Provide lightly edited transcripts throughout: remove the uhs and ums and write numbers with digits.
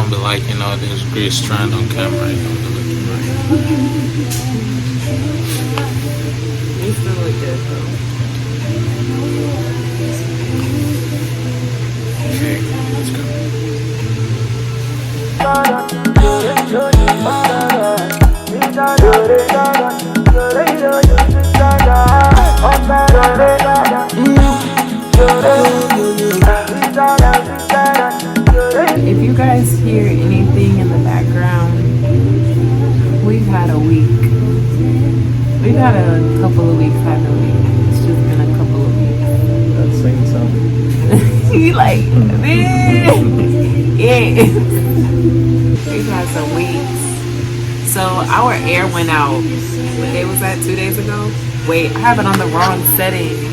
don't be liking all this gray strand on camera. You know, they're looking You still look good though. right. Okay, let's go. If you guys hear anything in the background, we've had a week. We've had a couple of weeks, haven't we? It's just been a couple of weeks. That's saying something. You like, man. Yeah. We've had some weeks. So our air went out. What day was that? 2 days ago? Wait, I have it on the wrong setting.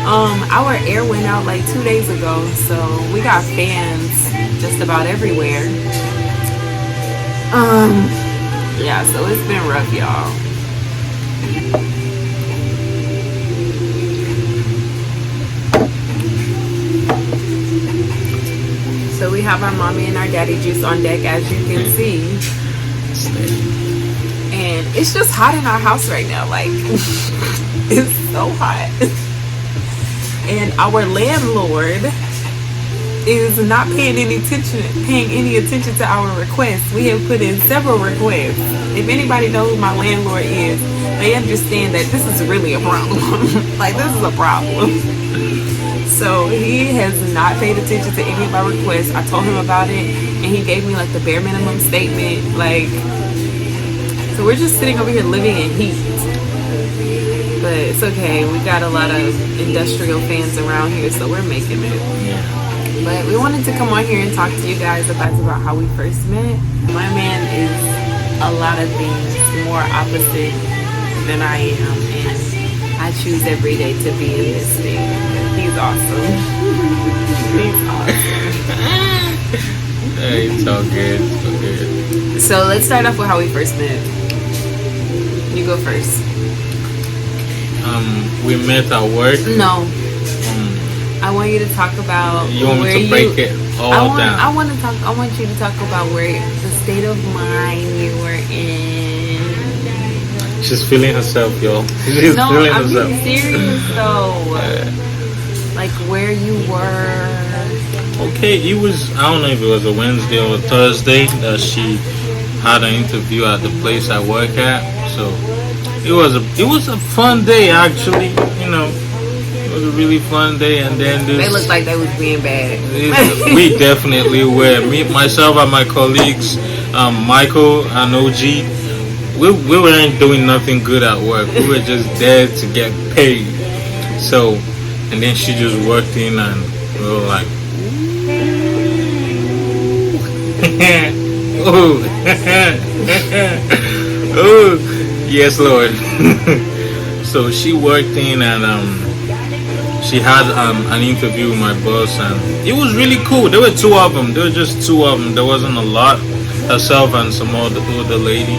Our air went out like 2 days ago, so we got fans just about everywhere. Yeah, so it's been rough, y'all. So we have our mommy and our daddy juice on deck, as you can see. And it's just hot in our house right now. Like, it's so hot. And our landlord is not paying any attention to our requests. We have put in several requests. If anybody knows who my landlord is, they understand that this is really a problem. Like, this is a problem. So he has not paid attention to any of my requests. I told him about it, and he gave me like the bare minimum statement. Like, so we're just sitting over here living in heat. But it's okay. We got a lot of industrial fans around here, so we're making it. But we wanted to come on here and talk to you guys about how we first met. My man is a lot of things more opposite than I am, and I choose every day to be in this thing. He's awesome. He's awesome. Hey, it's all good. It's all good. So let's start off with how we first met. You go first. We met at work. No. I want you to talk about. You want me to break it all down? I want you to talk about the state of mind you were in. She's feeling herself, y'all. She's feeling herself. I'm being serious though. Like where you were. Okay, it was. I don't know if it was a Wednesday or a Thursday that she had an interview at the place I work at. So it was a fun day actually. You know. It was a really fun day, and then they looked like they was being bad. We definitely were. Myself, and my colleagues, Michael and OG, we weren't doing nothing good at work. We were just there to get paid. So, and then she just worked in, and we were like, oh, oh, yes, Lord. So she worked in, and she had an interview with my boss, and it was really cool. There were two of them. There were just two of them. There wasn't a lot. Herself and some other lady.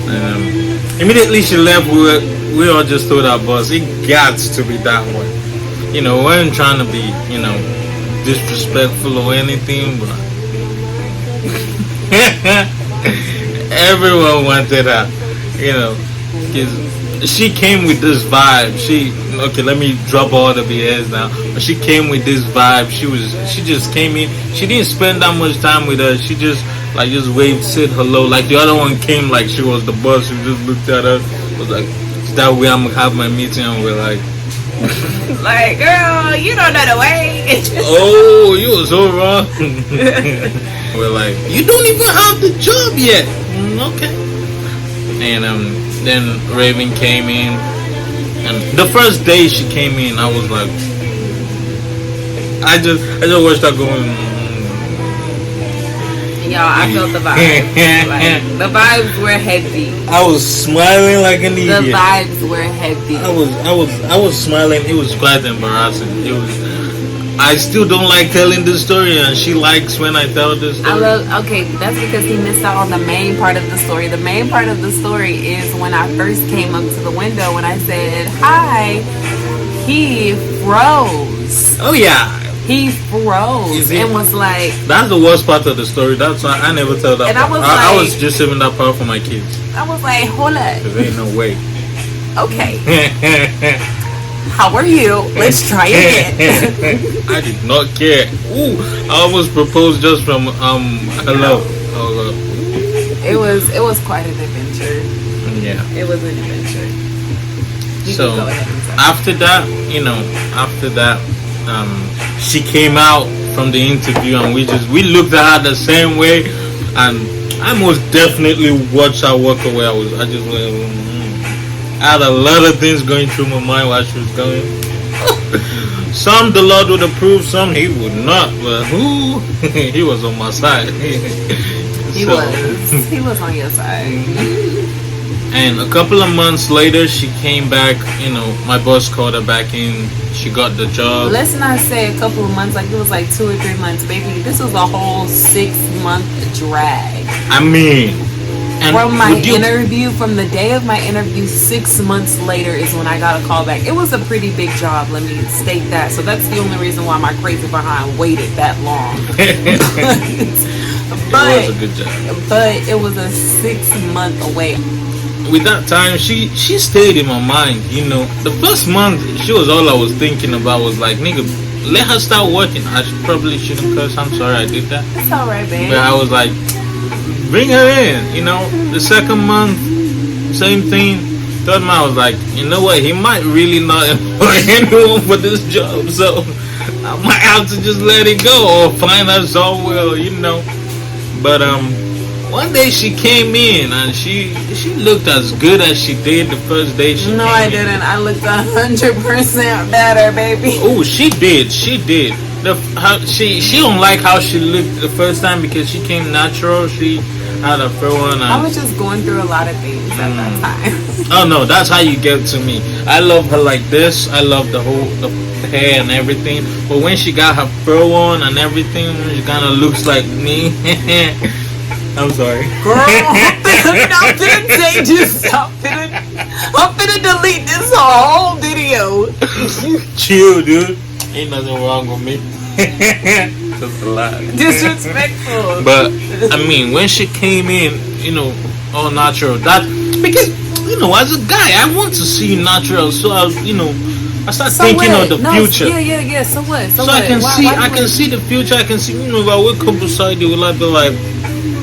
And immediately she left. We all just told our boss, it got to be that way. You know, we weren't trying to be, you know, disrespectful or anything, but everyone wanted her. You know, 'cause she came with this vibe. Okay, let me drop all the BS now. But she came with this vibe. She just came in. She didn't spend that much time with us. She just waved, said hello. Like the other one came like she was the boss. She just looked at us. Was like, is that way I'm gonna have my meeting? And we're like, like, girl, you don't know the way. Oh, you were so wrong. We're like, you don't even have the job yet. Okay. And then Raven came in, and the first day she came in, I was like, I just watched her going. Y'all, I felt the vibes. Like, the vibes were heavy. I was smiling like an idiot. The vibes were heavy. I was smiling. It was quite embarrassing. I still don't like telling this story, and she likes when I tell this story. Okay, that's because he missed out on the main part of the story. The main part of the story is when I first came up to the window, when I said, hi, he froze. Oh, yeah. He froze and was like... That's the worst part of the story. That's why I never tell that and part. I was just saving that part for my kids. I was like, hold up. There ain't no way. Okay. How are you? Let's try again. I did not care. Ooh, I almost proposed just from hello. It was quite an adventure. Yeah. It was an adventure. So after that, she came out from the interview and we looked at her the same way, and I most definitely watched her walk away. I just went. I had a lot of things going through my mind while she was going. Some the Lord would approve, some He would not. But He was on my side. He was on your side. And a couple of months later, she came back. My boss called her back in. She got the job. Let's not say a couple of months, like it was like 2 or 3 months, baby. This was a whole 6-month drag. I mean, and from my interview, from the day of my interview, 6 months later is when I got a call back. It was a pretty big job, let me state that. So that's the only reason why my crazy behind waited that long. But it was a good job. But it was a 6-month away. With that time, she stayed in my mind. The first month, she was all I was thinking about. Was like, nigga, let her start working. I probably shouldn't curse. I'm sorry I did that. It's alright, babe. But I was like, bring her in. The second month, same thing. Third month, I was like, you know what? He might really not employ anyone for this job, so I might have to just let it go or find her somewhere. But one day she came in and she looked as good as she did the first day she came in. No, I didn't. I looked 100% better, baby. Oh, she did. She don't like how she looked the first time because she came natural. She had a fur on. I was just going through a lot of things at that time. Oh no, that's how you get to me. I love her like this. I love the hair and everything. But when she got her fur on and everything, she kind of looks like me. I'm sorry. Girl, I'm finna delete this whole video. Chill, dude. Ain't nothing wrong with me. Just a lot. Disrespectful. But, I mean, when she came in, all natural. That, because, as a guy, I want to see natural. So, I start thinking of the future. Yeah. So what? So I can see the future. I can see, if I wake up beside you, will I be like,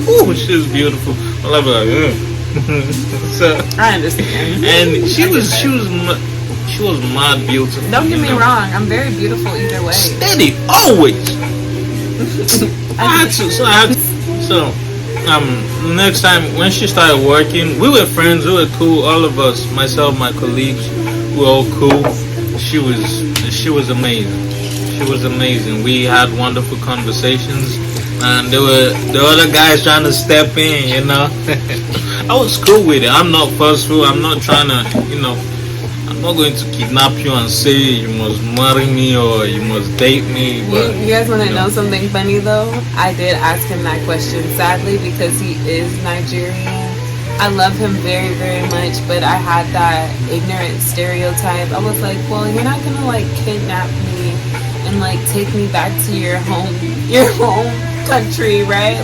ooh, she's beautiful. Well, I'll be like, So I understand. And she was mad beautiful. Don't get me wrong. I'm very beautiful either way. Steady, always. I had to. So next time when she started working, we were friends. We were cool. All of us, myself, my colleagues, we were all cool. She was amazing. She was amazing. We had wonderful conversations. And there were the other guys trying to step in, I was cool with it. I'm not forceful. I'm not trying to, I'm not going to kidnap you and say you must marry me or you must date me. But you guys want to know something funny though? I did ask him that question, sadly, because he is Nigerian. I love him very, very much, but I had that ignorant stereotype. I was like, well, you're not gonna kidnap me and take me back to your home country, right?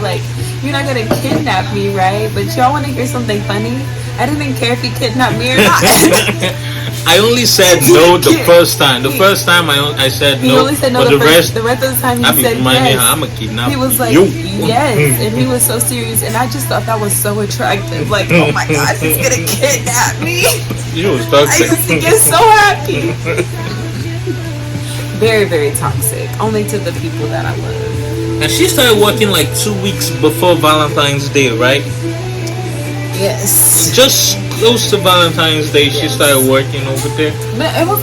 You're not gonna kidnap me, right? But y'all want to hear something funny? I didn't care if he kidnapped me or not. I only said no the first time. The first time I said no. He only said no the rest of the time he said yes. I'm a kidnapper. He was like, yes, and he was so serious, and I just thought that was so attractive. Oh my gosh, he's gonna kidnap me. You was toxic. I used to get so happy. Very, very toxic. Only to the people that I love. And she started working 2 weeks before Valentine's Day, right? Yes. Just close to Valentine's Day, she started working over there. But it was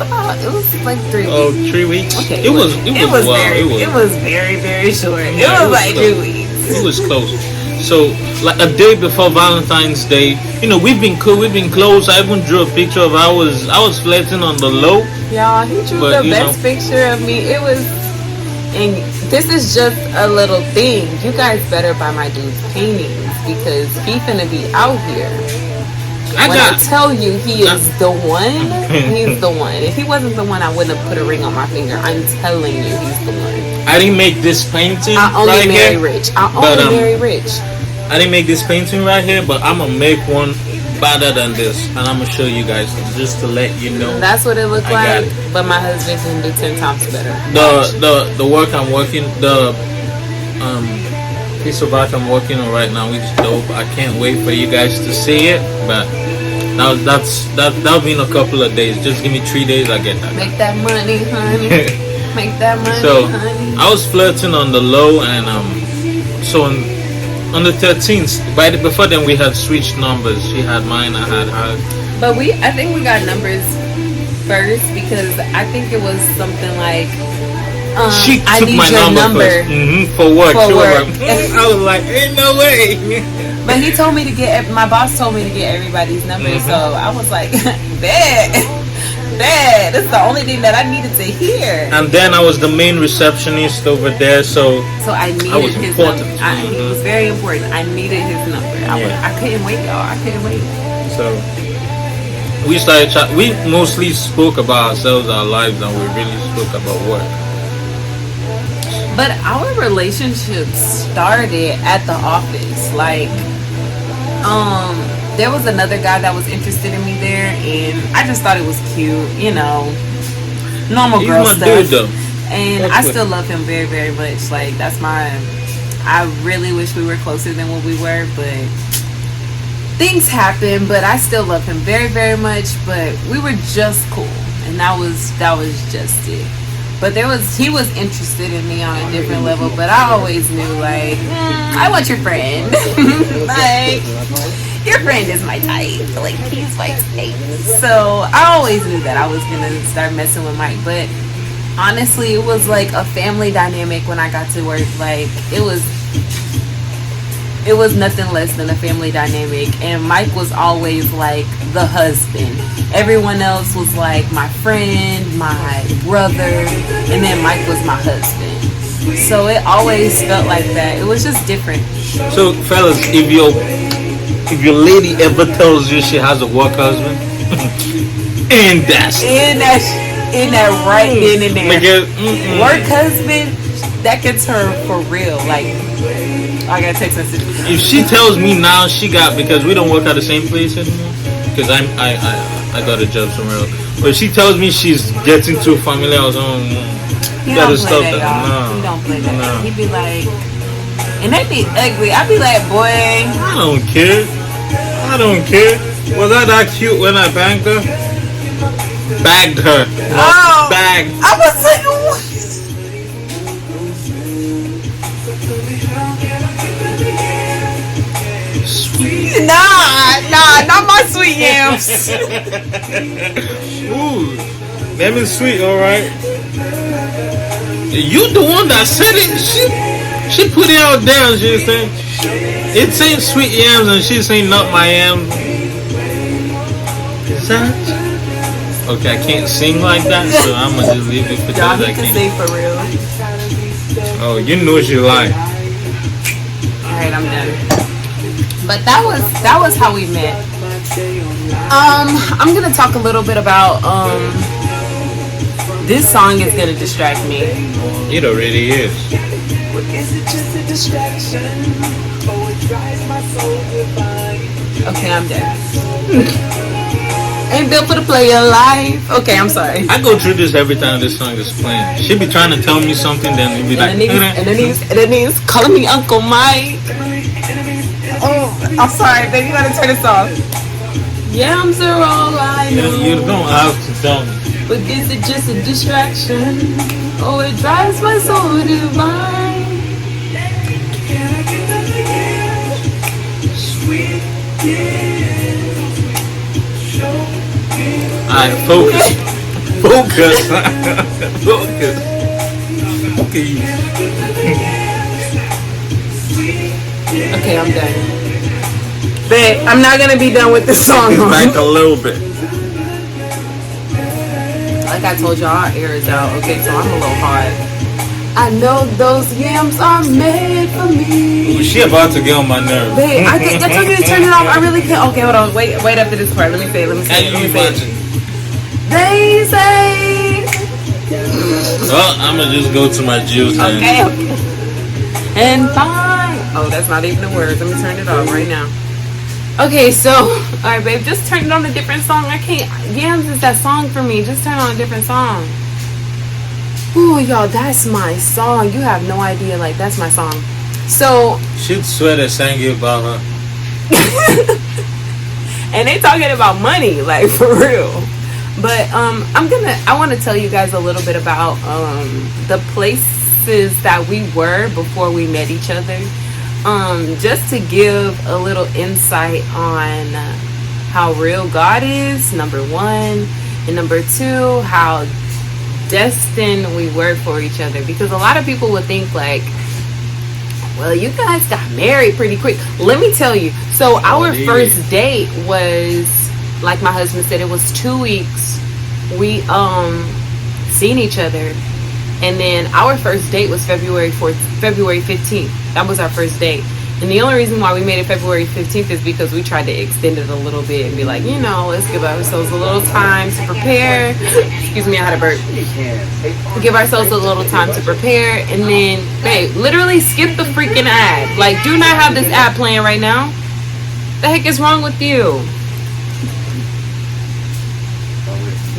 3 weeks. Oh, 3 weeks? Okay. It was very, very short. Yeah, it was 3 weeks. It was close. So, a day before Valentine's Day, we've been cool, we've been close. I even drew a picture of I was flirting on the low. Y'all, he drew the best picture of me. It was, and this is just a little thing. You guys better buy my dude's paintings because he finna be out here. I tell you he is the one, he's the one. If he wasn't the one, I wouldn't have put a ring on my finger. I'm telling you, he's the one. I didn't make this painting I only right marry here. rich. I But, only marry rich. I didn't make this painting right here, but I'm gonna make one better than this, and I'm gonna show you guys just to let you know. That's what it looked I got like. it. But my husband can do 10 times better. The work I'm working, the piece of art I'm working on right now is dope. I can't wait for you guys to see it, but that'll be in a couple of days. Just give me 3 days, I get that. Make that money, honey. Make that money, So honey. I was flirting on the low, and so on the 13th, before then we had switched numbers. She had mine, I had hers. But I think we got numbers first because I think it was something like, She I took need my your number first. For work. For She was work. like, I was like, ain't no way. But he told me to get, my boss told me to get everybody's numbers, so I was like, bet. That's the only thing that I needed to hear. And then I was the main receptionist over there, so I needed I was his important. number. It was very important. I needed his number. I couldn't wait, y'all. I couldn't wait. so we started we mostly spoke about ourselves, our lives, and we really spoke about work. But our relationship started at the office. Like, there was another guy that was interested in me there, and I just thought it was cute, you know, normal He's girl my stuff. dude, though. And That's I good. still love him very, very much. Like, I really wish we were closer than what we were, but things happen. But I still love him very, very much. But we were just cool, and that was just it. But he was interested in me on a different level. But I always knew, like, I want your friend. Like, your friend is my type. Like, he's my type. So I always knew that I was gonna start messing with Mike. But honestly, it was like a family dynamic when I got to work. Like, it was nothing less than a family dynamic. And Mike was always like the husband. Everyone else was like my friend, my brother, and then Mike was my husband. So it always felt like that. It was just different. So, fellas, if your lady ever tells you she has a work husband, and that's In that right then and there. because, Work husband, that gets her for real. Like, I got a text message. if she tells me now she got, because we don't work at the same place anymore, because I got a job somewhere else. But she tells me she's getting too familiar. I was He gotta don't play stop that, that. y'all. No. He don't play that. No. He be like, and they be ugly. I be like, boy, I don't care. Was I that cute when I banged her? Bagged her. Oh. Bagged. I was like, what? Nah, not my sweet yams. Ooh, that is sweet, alright. You the one that said it. She put it out there and she saying, it's saying sweet yams and she's saying not my yams. Is that? Okay, I can't sing like that, so I'm gonna just leave it because Y'all, he I can can't. say for real. Oh, you know she lying. Alright, I'm done. But that was how we met. I'm gonna talk a little bit about this song is gonna distract me. It already is. Okay, I'm done. Ain't built for the play of life. Okay, I'm sorry. I go through this every time this song is playing. She be trying to tell me something, then it be like, And then he's calling me Uncle Mike. Oh, I'm sorry, baby. You gotta turn this off. Yams are all I know. you don't have to tell me. But is it just a distraction? Oh, it drives my soul divine. Alright, focus. Focus. Focus. Okay. Okay, I'm done. But I'm not gonna be done with this song. Back a little bit. Like I told y'all, our air is out. Okay, so I'm a little hot. I know those yams are made for me. Ooh, she about to get on my nerves. Babe, I told you to turn it off. I really can't. Okay, hold on. Wait after this part. Let me say it. And you watching. They say Well, I'm gonna just go to my juice then. Okay. And fine. Oh, that's not even the words. Let me turn it off right now. Okay, so, alright, babe, just turn it on a different song. I can't. Yams is that song for me. Just turn on a different song. Ooh, y'all, that's my song. You have no idea. Like, that's my song. So. She'd swear they sang it about her. And they talking about money, like, for real. But, I want to tell you guys a little bit about, the places that we were before we met each other. Just to give a little insight on how real God is, number one, and number two, how destined we were for each other. Because a lot of people would think like, well, you guys got married pretty quick. Let me tell you. So our first date was, like my husband said, it was 2 weeks. We seen each other. And then our first date was February 15th. That was our first date. And the only reason why we made it February 15th is because we tried to extend it a little bit and be like, let's give ourselves a little time to prepare. Excuse me, I had a burp. Give ourselves a little time to prepare. And then, babe, literally skip the freaking ad. Like, do not have this ad playing right now. The heck is wrong with you?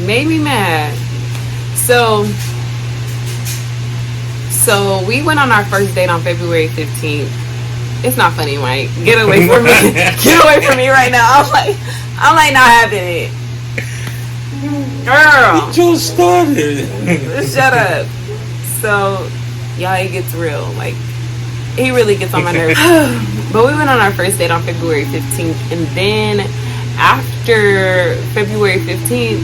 Made me mad. So we went on our first date on February 15th. It's not funny, Mike. Get away from me. Get away from me right now. I'm like not having it. Girl. You just started. Shut up. So, y'all, it gets real. Like, he really gets on my nerves. But we went on our first date on February 15th. And then after February 15th,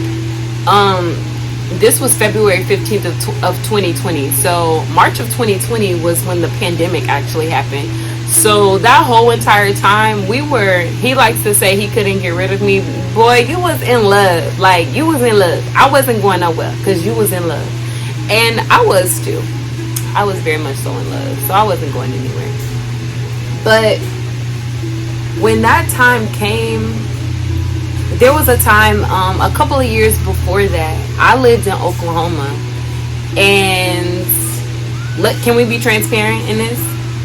this was February 15th of 2020. So March of 2020 was when the pandemic actually happened. So that whole entire time he likes to say he couldn't get rid of me. Boy, you was in love. Like, you was in love. I wasn't going nowhere because you was in love. And I was too. I was very much so in love. So I wasn't going anywhere. But when that time came, there was a time, a couple of years before that, I lived in Oklahoma. And can we be transparent in this?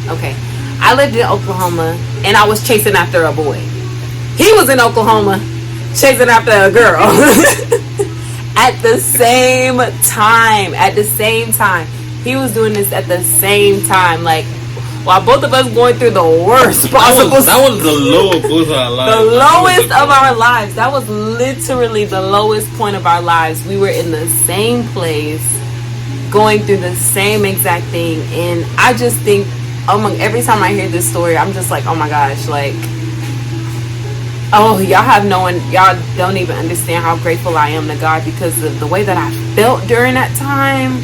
Okay. I lived in Oklahoma and I was chasing after a boy. He was in Oklahoma chasing after a girl. At the same time. He was doing this at the same time. Like, while both of us going through the worst possible. That was the low of both our lives. The lowest of our lives. That was literally the lowest point of our lives. We were in the same place, going through the same exact thing. And I just think, every time I hear this story, I'm just like, oh my gosh, like, y'all don't even understand how grateful I am to God because of the way that I felt during that time.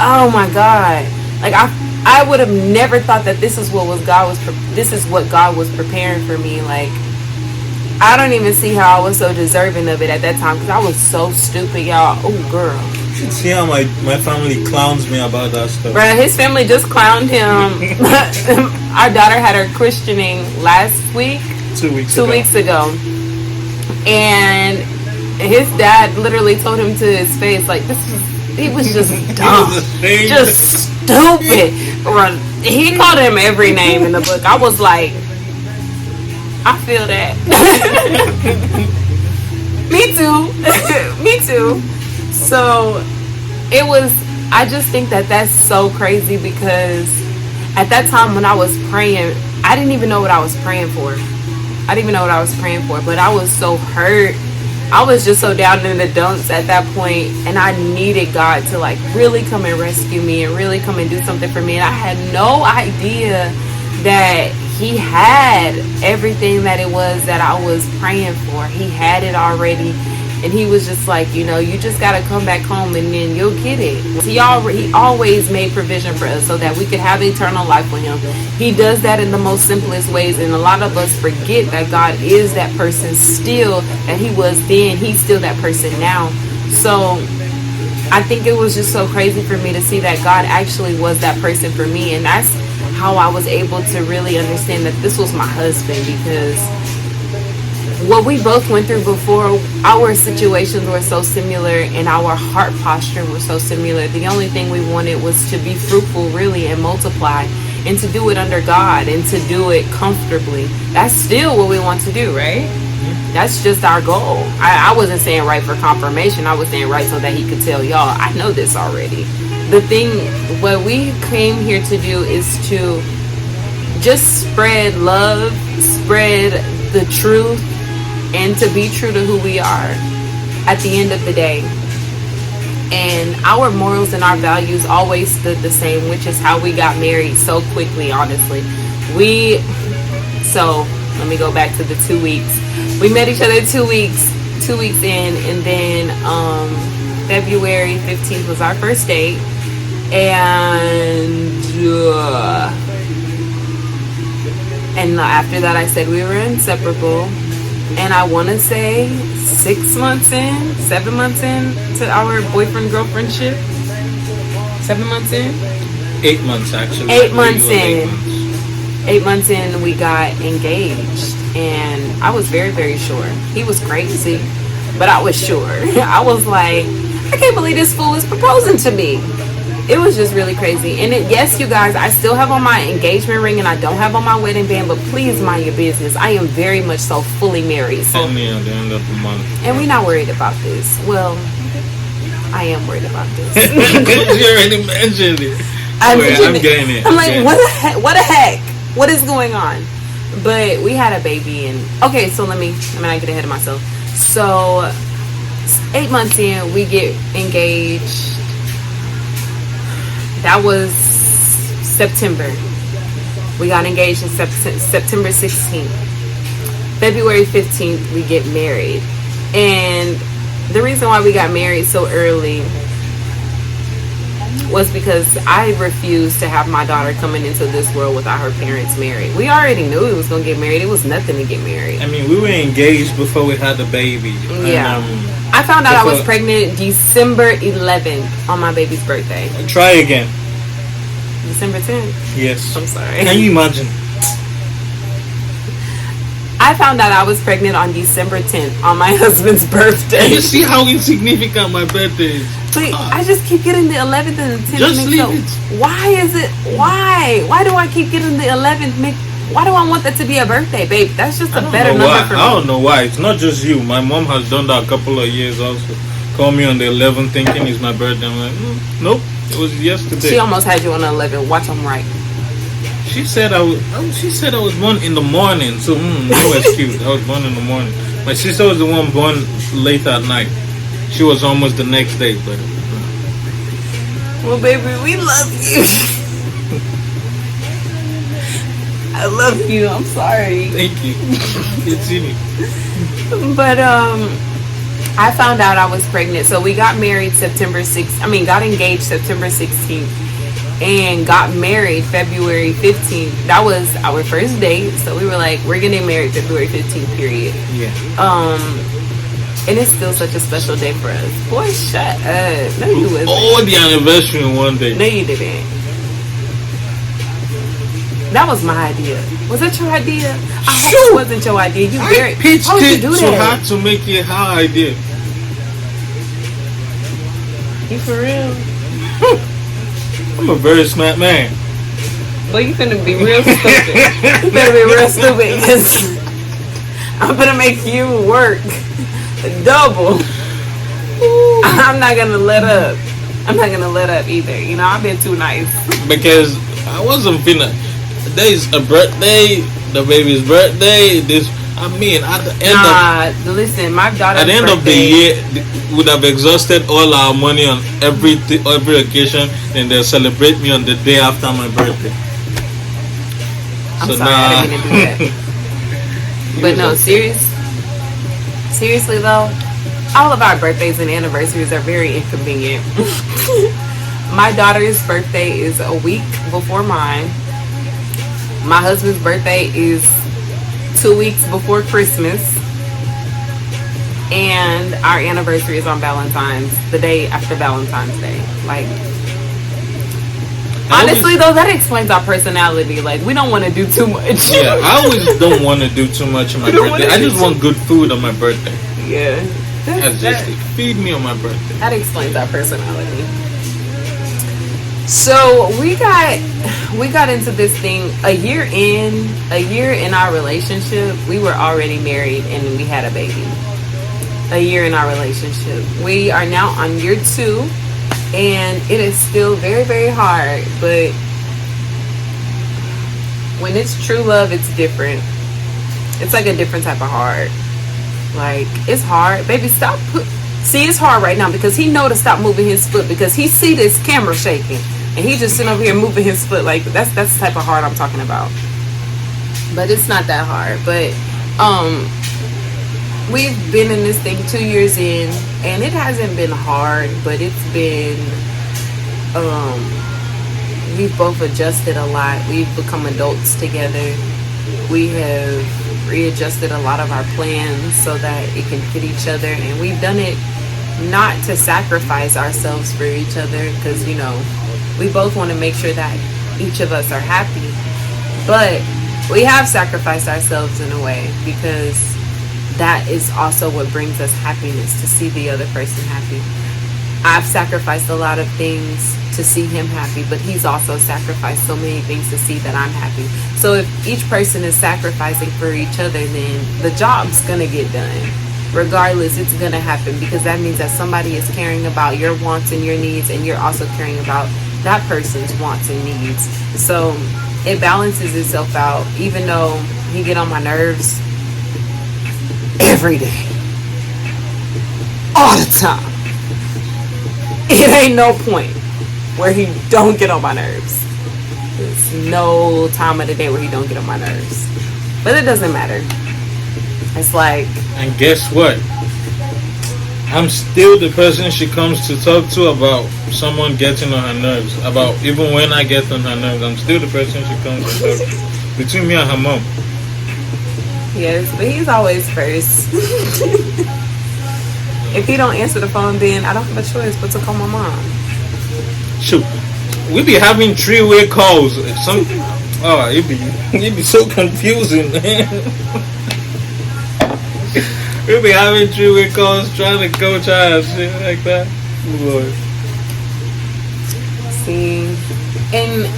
Oh my God. Like, I would have never thought that this is what God was preparing for me. Like, I don't even see how I was so deserving of it at that time because I was so stupid, y'all. Oh, girl. You should see how my family clowns me about that stuff. Bruh, his family just clowned him. Our daughter had her christening last week. 2 weeks ago. And his dad literally told him to his face, like, he was just dumb. Just stupid. He called him every name in the book. I was like, I feel that. Me too. Me too. So I just think that that's so crazy because at that time when I was praying, I didn't even know what I was praying for. But I was so hurt. I was just so down in the dumps at that point, and I needed God to like really come and rescue me and really come and do something for me. And I had no idea that He had everything that it was that I was praying for. He had it already. And He was just like, you just got to come back home and then you'll get it. He always made provision for us so that we could have eternal life with Him. He does that in the most simplest ways. And a lot of us forget that God is that person still, that He was then. He's still that person now. So I think it was just so crazy for me to see that God actually was that person for me. And that's how I was able to really understand that this was my husband, because what we both went through before, our situations were so similar and our heart posture was so similar. The only thing we wanted was to be fruitful, really, and multiply, and to do it under God and to do it comfortably. That's still what we want to do, right? That's just our goal. I wasn't saying right for confirmation. I was saying right so that he could tell y'all, I know this already. The thing, what we came here to do is to just spread love, spread the truth, and to be true to who we are at the end of the day. And our morals and our values always stood the same, which is how we got married so quickly, honestly. So let me go back to the 2 weeks. We met each other 2 weeks in, and then February 15th was our first date. And after that, I said we were inseparable. And I want to say 7 months in to our boyfriend-girlfriendship. 7 months in? 8 months, actually. 8 months in. 8 months in, we got engaged. And I was very, very sure. He was crazy, but I was sure. I was like, I can't believe this fool is proposing to me. It was just really crazy. And yes, you guys, I still have on my engagement ring and I don't have on my wedding band, but please mind your business. I am very much so fully married. So, Tell me at the end of the month. and we're not worried about this. Well, I am worried about this. You already mentioned it. I'm getting it. I'm like, what the heck? What is going on? But we had a baby, and okay, so let me not get ahead of myself. So 8 months in, we get engaged. That was September. We got engaged in September 16th. February 15th, we get married. And the reason why we got married so early was because I refused to have my daughter coming into this world without her parents married. We already knew we was going to get married. It was nothing to get married. I mean, we were engaged before we had the baby. Yeah. And, I found out I was pregnant December 11th on my baby's birthday. Try again. December 10th? Yes. I'm sorry. Can you imagine? I found out I was pregnant on December 10th on my husband's birthday. You see how insignificant my birthday is? Wait, I just keep getting the 11th and the 10th Just mixed leave up. it. Why is it? Why do I keep getting the 11th mixed? Why do I want that to be a birthday, babe? That's just a better number for me. I don't know why. It's not just you. My mom has done that a couple of years also. Call me on the 11th thinking it's my birthday. I'm like, nope. It was yesterday. She almost had you on the 11th. Watch them right. She said I was born in the morning. So no excuse. I was born in the morning. My sister was the one born late at night. She was almost the next day, but. Well, baby, we love you. I love you. I'm sorry. Thank you. It's in it. But I found out I was pregnant. So we got married got engaged September 16th and got married February 15th. That was our first date. So we were like, we're getting married February 15th, period. Yeah. And it's still such a special day for us. Boy, shut up. No, you wasn't. Oh, the anniversary in one day. No, you didn't. That was my idea. Was that your idea? I hope it wasn't your idea. You very pitched how would you it do so that? hard to make it her idea. You for real? I'm a very smart man. Well, you finna be real stupid. You better be real stupid because I'm gonna make you work double. I'm not gonna let up. I'm not gonna let up either. You know, I've been too nice. Because I wasn't finna. Today's a birthday, the baby's birthday. At the end listen, my daughter's at the end of the year, would have exhausted all our money on every occasion, and they'll celebrate me on the day after my birthday. I'm sorry, I didn't mean to do that. But no, seriously though, all of our birthdays and anniversaries are very inconvenient. My daughter's birthday is a week before mine. My husband's birthday is 2 weeks before Christmas. And our anniversary is on Valentine's, the day after Valentine's Day. Like, Honestly, though, that explains our personality. Like, we don't want to do too much. Yeah, I always don't want to do too much on my birthday. I just want good food on my birthday. Yeah. That's just it. Feed me on my birthday. That explains our personality. So we got into this thing a year in our relationship. We were already married and we had a baby. A year in our relationship. We are now on year 2, and it is still very, very hard. But when it's true love, it's different. It's like a different type of hard. Like, it's hard. Baby, stop. See, it's hard right now because he know to stop moving his foot because he see this camera shaking. And he just sitting over here moving his foot. Like, that's the type of hard I'm talking about. But it's not that hard. But, we've been in this thing 2 years in, and it hasn't been hard, but it's been, we've both adjusted a lot. We've become adults together. We have readjusted a lot of our plans so that it can fit each other, and we've done it not to sacrifice ourselves for each other, because, you know, we both want to make sure that each of us are happy, but we have sacrificed ourselves in a way, because that is also what brings us happiness, to see the other person happy. I've sacrificed a lot of things to see him happy, but he's also sacrificed so many things to see that I'm happy. So if each person is sacrificing for each other, then the job's gonna get done. Regardless, it's gonna happen, because that means that somebody is caring about your wants and your needs, and you're also caring about that person's wants and needs. So it balances itself out, even though he get on my nerves every day, all the time. It ain't no point where he don't get on my nerves. There's no time of the day where he don't get on my nerves. But it doesn't matter. It's like... And guess what? I'm still the person she comes to talk to about someone getting on her nerves. About even when I get on her nerves, I'm still the person she comes to talk to. Between me and her mom. Yes, but he's always first. If he don't answer the phone, then I don't have a choice but to call my mom. Shoot, we be having 3-way calls. It'd be so confusing, man. We be having 3-way calls trying to coach her and shit like that. Lord. See, and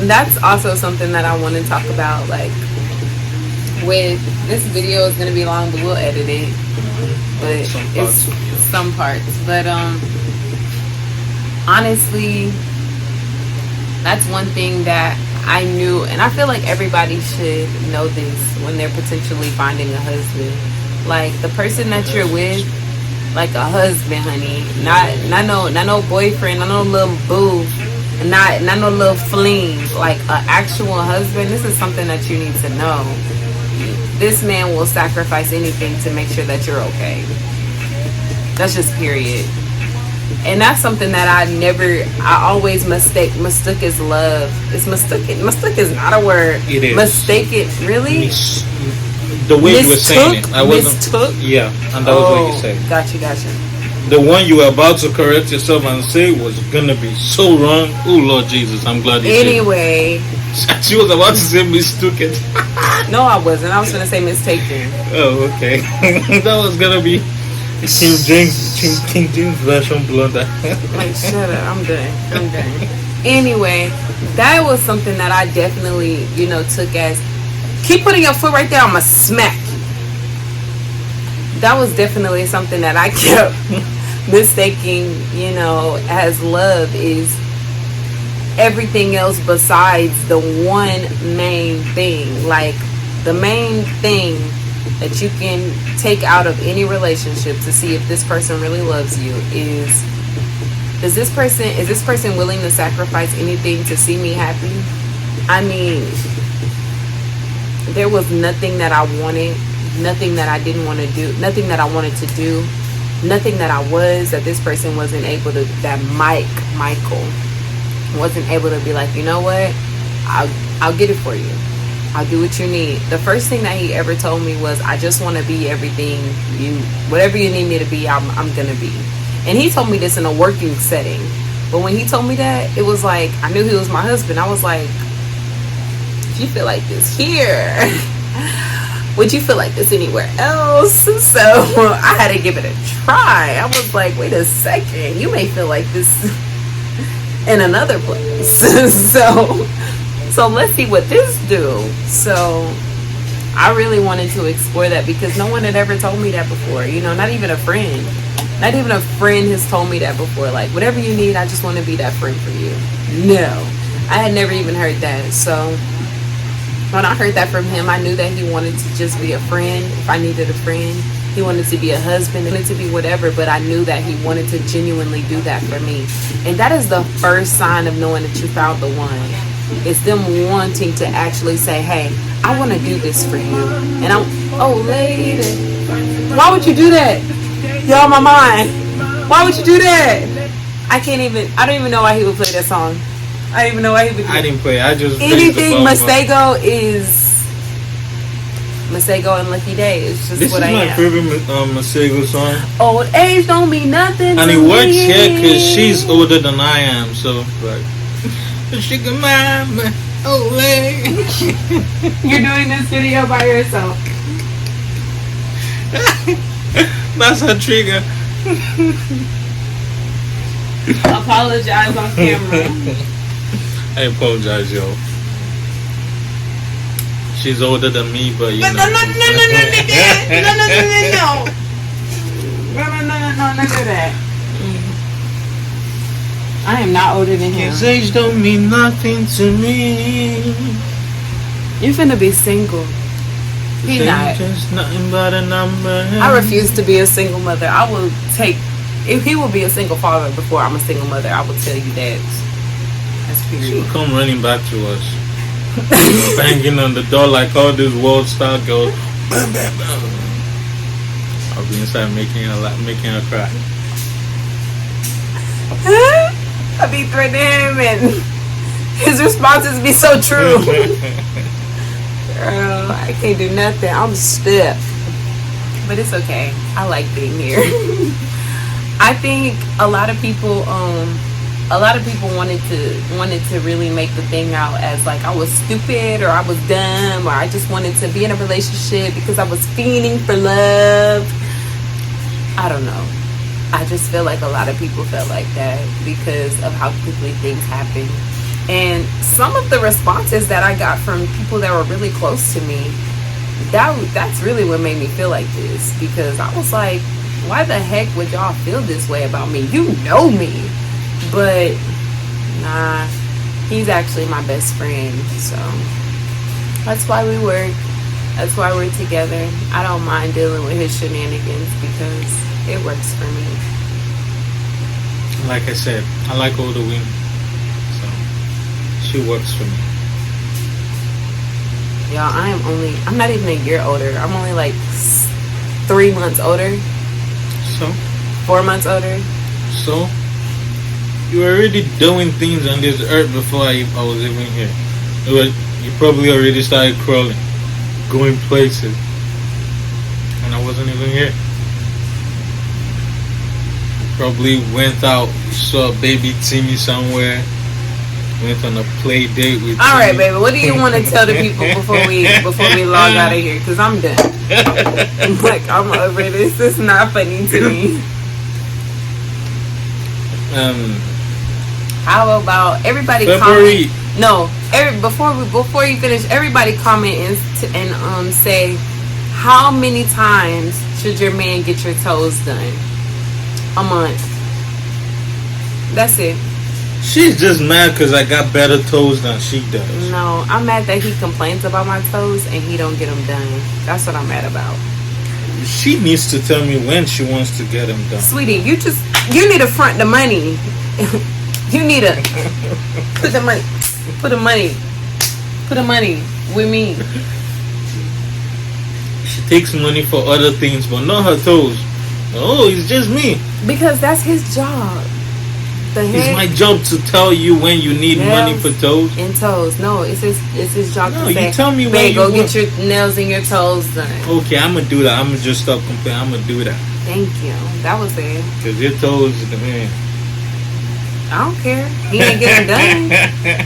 that's also something that I want to talk about, like, with this video is gonna be long, but we'll edit it. But it's some parts. But honestly, that's one thing that I knew, and I feel like everybody should know this when they're potentially finding a husband. Like, the person that you're with, like a husband, honey, not no boyfriend, not no little boo, not no little fling, like an actual husband. This is something that you need to know. This man will sacrifice anything to make sure that you're okay. That's just period. And that's something that I always mistook as love. It's mistaken. Mistook is not a word. It is. Mistaken, really? The way you were saying it. I wasn't. Mistook? Yeah, and that was what you said. Gotcha. The one you were about to correct yourself and say was gonna be so wrong. Oh, Lord Jesus, I'm glad you Anyway. said. She was about to say mistook it. No, I wasn't. I was going to say mistaken. Oh, okay. That was gonna be King James version blunder. Like, shut up. I'm done. Anyway, that was something that I definitely, took as, keep putting your foot right there, I'm going to smack you. That was definitely something that I kept mistaking, as love, is everything else besides the one main thing. Like, the main thing that you can take out of any relationship to see if this person really loves you is this person willing to sacrifice anything to see me happy? I mean, there was nothing that I wanted, nothing that I didn't want to do, nothing that I wanted to do, nothing that I was that this person wasn't able to, that Michael wasn't able to be like, you know what, I'll get it for you. I'll do what you need. The first thing that he ever told me was, I just want to be everything whatever you need me to be, I'm going to be. And he told me this in a working setting. But when he told me that, it was like, I knew he was my husband. I was like, if you feel like this here, would you feel like this anywhere else? So I had to give it a try. I was like, wait a second, you may feel like this in another place. so let's see what this do. So I really wanted to explore that because no one had ever told me that before. You know, not even a friend. Not even a friend has told me that before. Like, whatever you need, I just want to be that friend for you. No, I had never even heard that. So when I heard that from him, I knew that he wanted to just be a friend. If I needed a friend, he wanted to be a husband, he wanted to be whatever, but I knew that he wanted to genuinely do that for me. And that is the first sign of knowing that you found the one. It's them wanting to actually say, hey, I want to do this for you. And oh, lady, why would you do that? You're on my mind. Why would you do that? I don't even know why he would play that song. I don't even know why he would do I didn't play. I just anything Masego is Masego and Lucky Day. It's just this what I am. This is my favorite Masego song. Old age don't mean nothing. And it works here because she's older than I am. So like, sugar mama, old lady. You're doing this video by yourself. That's her trigger. Apologize on camera. I apologize, yo. She's older than me, but you know. No, none of that. I am not older than him. His age don't mean nothing to me. You're finna be single. He's not. Just nothing but a number. I refuse to be a single mother. I will take. If he will be a single father before I'm a single mother, I will tell you that. That's She'll period. come running back to us, banging on the door like all these world star girls. Bam, bam, bam. I'll be inside making her cry. I be threatening him and his responses be so true. Girl, I can't do nothing. I'm stiff. But it's okay. I like being here. I think a lot of people wanted to really make the thing out as like I was stupid or I was dumb or I just wanted to be in a relationship because I was fiending for love. I don't know. I just feel like a lot of people felt like that because of how quickly things happen. And some of the responses that I got from people that were really close to me, that's really what made me feel like this. Because I was like, why the heck would y'all feel this way about me? You know me. But nah, he's actually my best friend. So that's why we work. That's why we're together. I don't mind dealing with his shenanigans because it works for me. Like I said, I like older women. So she works for me. Y'all, I'm not even a year older. I'm only like 3 months older. So? 4 months older. So? You were already doing things on this earth before I was even here. You probably already started crawling, going places. And I wasn't even here. Probably went out, saw a baby Timmy somewhere, went on a play date with all right, Timmy. baby, what do you want to tell the people before we log out of here? Because I'm done. Like, I'm over this. It's not funny to me. How about everybody February. comment? No, before you finish, everybody comment and say how many times should your man get your toes done? A month. That's it. She's just mad because I got better toes than she does. No, I'm mad that he complains about my toes and he don't get them done. That's what I'm mad about. She needs to tell me when she wants to get them done. Sweetie, you need to front the money. You need to put the money with me. She takes money for other things, but not her toes. Oh, it's just me. Because that's his job. It's my job to tell you when you need money for toes. And toes. No, it's his job to say, you tell me when babe, you go get your nails and your toes done. Okay, I'm going to do that. I'm going to just stop complaining. I'm going to do that. Thank you. That was it. Because your toes, man. I don't care. He ain't get them done.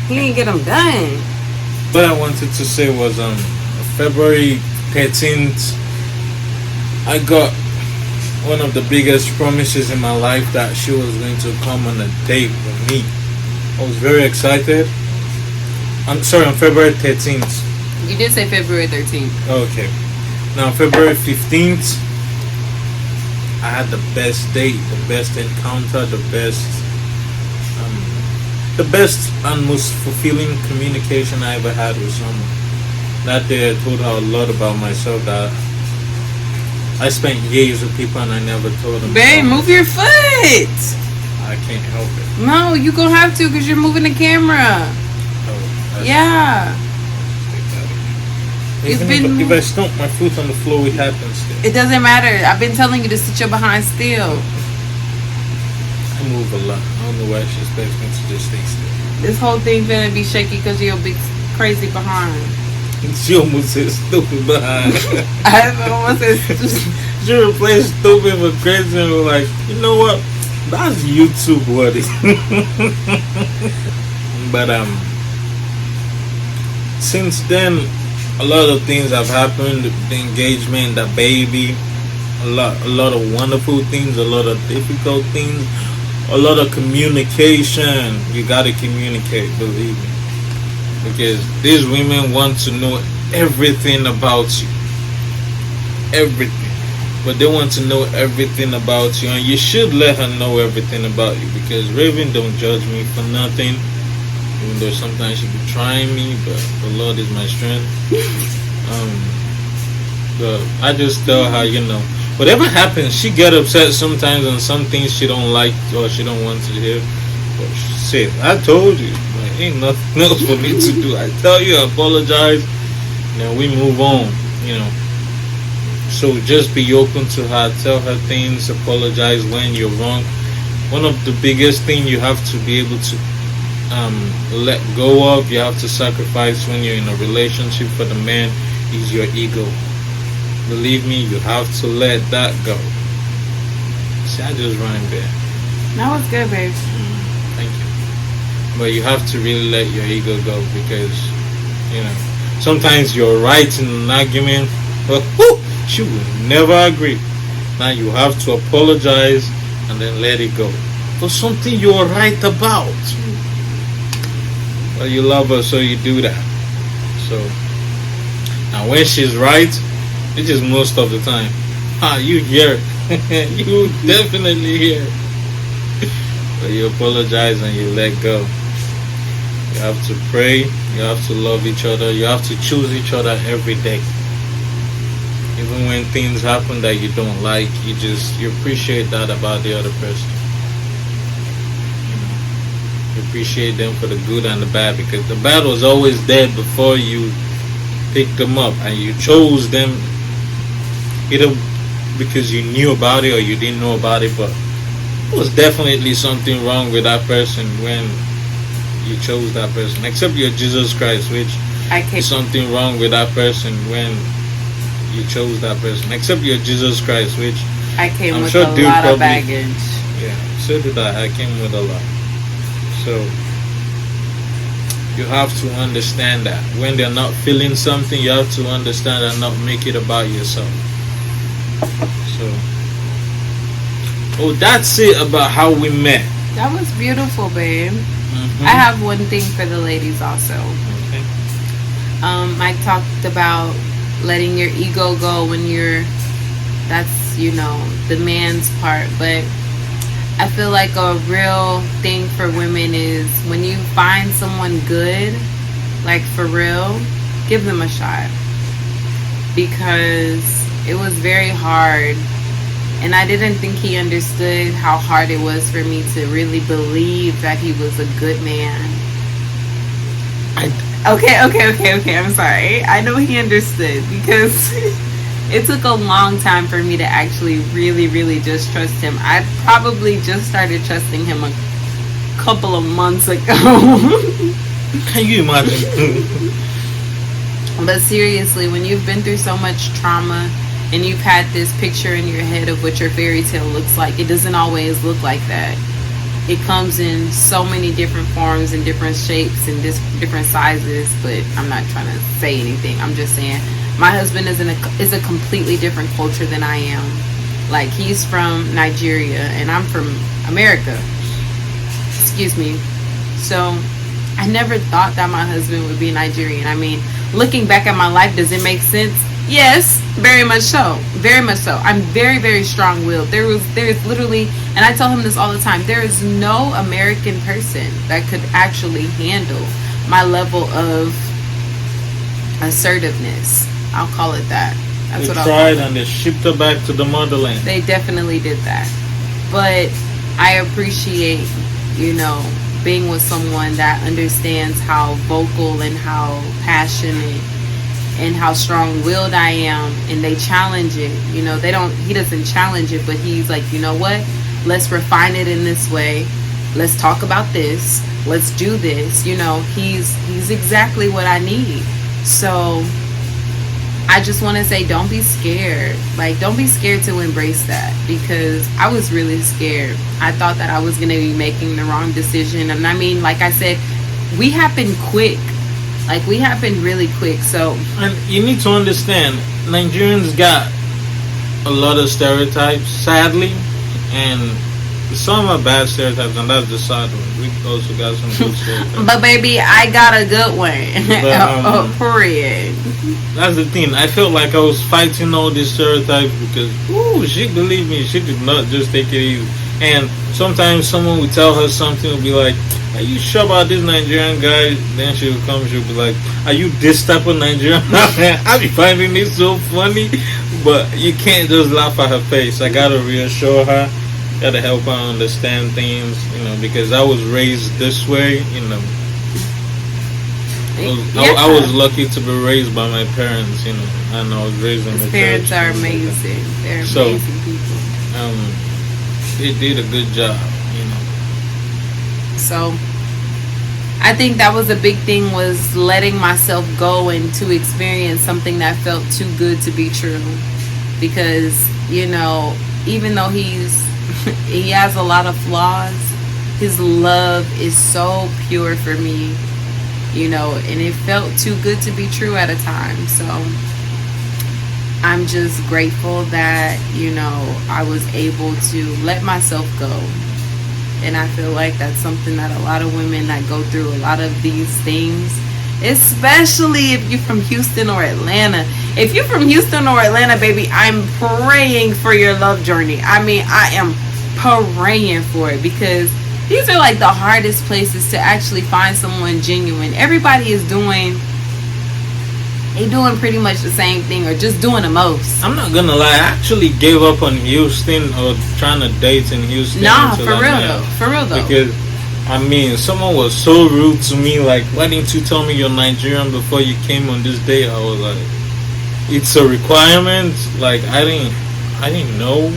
He ain't get them done. What I wanted to say was February 13th, I got one of the biggest promises in my life that she was going to come on a date with me. I was very excited. I'm sorry, on February 13th. You did say February 13th. Okay. Now, February 15th, I had the best date, the best encounter, the best and most fulfilling communication I ever had with someone. That day I told her a lot about myself that I spent years with people and I never told them. Babe, move your foot. I can't help it. No, you gonna have to because you're moving the camera. Oh, yeah. If I stomp my foot on the floor, it happens still. It doesn't matter. I've been telling you to sit your behind still. I move a lot. I don't know why she expects me to just stay still. This whole thing finna be shaky because you're a big crazy behind. She almost said stupid behind. I almost said stupid. She replaced stupid with crazy and was like, you know what? That's YouTube worthy. But since then, a lot of things have happened. The engagement, the baby, a lot of wonderful things, a lot of difficult things, a lot of communication. You gotta communicate, believe me, because these women want to know everything about you, everything. But they want to know everything about you, and you should let her know everything about you, because Raven don't judge me for nothing. Even though sometimes she be trying me, but the Lord is my strength. But I just tell her, whatever happens, she get upset sometimes on some things she don't like or she don't want to hear. But shit, I told you, ain't nothing else for me to do. I tell you, I apologize, then we move on. So just be open to her, tell her things, apologize when you're wrong. One of the biggest things you have to be able to let go of, you have to sacrifice when you're in a relationship for the man, is your ego. Believe me, you have to let that go. See, I just rhymed there. That was good, babe. Thank you. But you have to really let your ego go, because sometimes you're right in an argument, but she will never agree. Now you have to apologize and then let it go for something you're right about. Well, you love her, so you do that. So now when she's right, which is most of the time, you hear it. You definitely hear it. But you apologize and you let go. You have to pray, you have to love each other, you have to choose each other every day. Even when things happen that you don't like, you appreciate that about the other person. You appreciate them for the good and the bad, because the bad was always there before you picked them up, and you chose them either because you knew about it or you didn't know about it, but there was definitely something wrong with that person when you chose that person, except you're Jesus Christ, which is something wrong with that person when you chose that person, except you're Jesus Christ, which I came with a lot of baggage. Yeah, so did I came with a lot. So you have to understand that when they're not feeling something, you have to understand and not make it about yourself. So that's it about how we met. That was beautiful, babe. I have one thing for the ladies also. Okay. I talked about letting your ego go when that's the man's part, but I feel like a real thing for women is when you find someone good, like for real, give them a shot, because it was very hard, and I didn't think he understood how hard it was for me to really believe that he was a good man. Okay, I'm sorry. I know he understood, because it took a long time for me to actually really, really just trust him. I probably just started trusting him a couple of months ago. Can you imagine? But seriously, when you've been through so much trauma and you've had this picture in your head of what your fairy tale looks like, it doesn't always look like that. it comes in so many different forms and different shapes and different sizes. But I'm not trying to say anything. I'm just saying my husband is a completely different culture than I am. Like, he's from Nigeria and I'm from America. Excuse me. So I never thought that my husband would be Nigerian. I mean, looking back at my life, does it make sense? Yes, very much so. Very much so. I'm very, very strong-willed. There is literally, and I tell him this all the time, there is no American person that could actually handle my level of assertiveness. I'll call it that. That's what I'll call it. And they shipped her back to the motherland. They definitely did that. But I appreciate, being with someone that understands how vocal and how passionate and how strong-willed I am, and they challenge it. He doesn't challenge it, but he's like, you know what? Let's refine it in this way. Let's talk about this. Let's do this. He's exactly what I need. So I just want to say, don't be scared. Like, don't be scared to embrace that, because I was really scared. I thought that I was going to be making the wrong decision. And I mean, like I said, we happened quick. Like, we happened really quick. So, and you need to understand, Nigerians got a lot of stereotypes, sadly, and some are bad stereotypes, and that's the sad one. We also got some good stereotypes. But baby, I got a good one. Period. That's the thing. I felt like I was fighting all these stereotypes because, she believed me. She did not just take it easy. And sometimes someone would tell her something, would be like, are you sure about this Nigerian guy? Then she would come, she would be like, are you this type of Nigerian? I be finding this so funny, but you can't just laugh at her face. I gotta reassure her, gotta help her understand things, because I was raised this way, I was lucky to be raised by my parents, and I was raised in the church. Parents are amazing. They're amazing people. They did a good job, So I think that was a big thing, was letting myself go and to experience something that felt too good to be true. Because, even though he has a lot of flaws, his love is so pure for me, and it felt too good to be true at a time. So I'm just grateful that, I was able to let myself go. And I feel like that's something that a lot of women that go through a lot of these things, especially if you're from Houston or Atlanta. If you're from Houston or Atlanta, baby, I'm praying for your love journey. I mean, I am praying for it, because these are like the hardest places to actually find someone genuine. Everybody is doing pretty much the same thing, or just doing the most. I'm not gonna lie, I actually gave up on Houston, or trying to date in Houston. Nah, for real though. Because someone was so rude to me, like, why didn't you tell me you're Nigerian before you came on this date? I was like, it's a requirement. Like, I didn't know.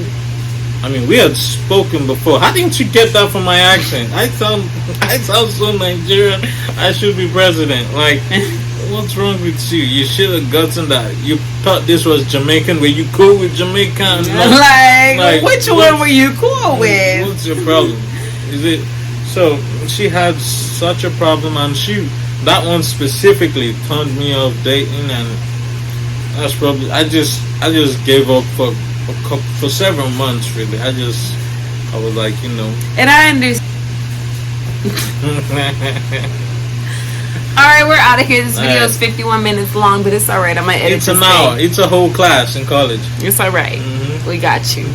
I mean, we had spoken before. How didn't you get that from my accent? I sound so Nigerian. I should be president. Like, what's wrong with you? You should have gotten that. You thought this was Jamaican. Were you cool with Jamaican? Like which one were you cool with? What's your problem? Is it? So she had such a problem, and that one specifically turned me off dating, and that's probably I just gave up for several months. Really, I was like, And I understand. Alright, we're out of here. This video is 51 minutes long, but it's alright. I'm gonna edit It's an hour. It's a whole class in college. It's alright. We got you.